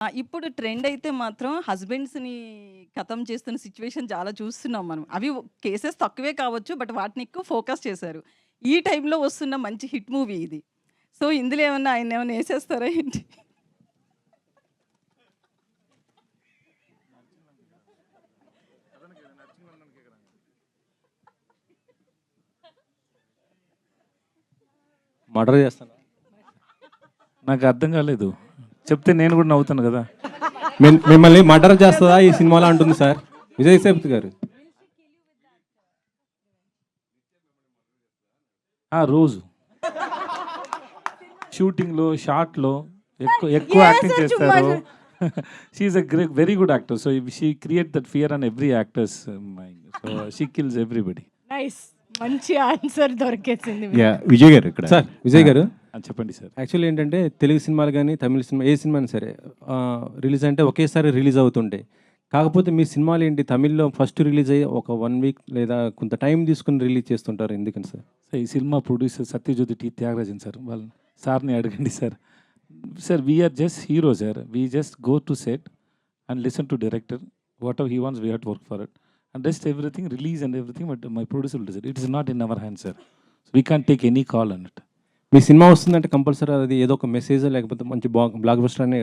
ఇప్పుడు ట్రెండ్ అయితే మాత్రం హస్బెండ్స్‌ని ఖతం చేస్తున్న సిట్యుయేషన్ చాలా చూస్తున్నాం మనం. అవి కేసెస్ తక్కువే కావచ్చు. బట్ వాటిని ఎక్కువ ఫోకస్ చేశారు. ఈ టైంలో వస్తున్న మంచి హిట్ మూవీ ఇది. సో, ఇందులో ఏమన్నా ఆయన్నేమన్నా ఏసేస్తారా ఏంటి? మర్డర్ చేస్తాను. నాకు అర్థం కాలేదు. చెప్తే నేను కూడా నవ్వుతాను కదా. మిమ్మల్ని మర్డర్ చేస్తుందా ఈ సినిమాలో అంటుంది సార్ విజయ్ సేతుపతి గారు. రోజు షూటింగ్లో షార్ట్లో ఎక్కువ యాక్టింగ్ చేస్తారు. She's a very good actor. So she create that fear on every actor's mind. So she kills everybody. Nice, మంచి ఆన్సర్ దొరికేసింది. విజయ్ గారు ఇక్కడ. సార్ విజయ్ గారు చెప్పండి సార్. యాక్చువల్లీ ఏంటంటే తెలుగు సినిమాలు కానీ తమిళ సినిమా ఏ సినిమా అయినా సరే రిలీజ్ అంటే ఒకేసారి రిలీజ్ అవుతుంటాయి. కాకపోతే మీ సినిమాలు ఏంటి తమిళ్లో ఫస్ట్ రిలీజ్ అయ్యి ఒక 1 వీక్ లేదా కొంత టైం తీసుకుని రిలీజ్ చేస్తుంటారు, ఎందుకని సార్? ఈ cinema producer Sathya Jyothi T Thyagarajan sir. వాళ్ళ సార్ని అడగండి sir. Sir we are just hero sir. We just go to set and listen to director. What ever he wants we have to work for it and rest everything release and everything. But my producer will decide. It is not in our hand sir. We can't take any call అన్నట్టు. మీ cinema వస్తుందంటే compulsory అది ఏదో ఒక message లేకపోతే మంచి block buster అనే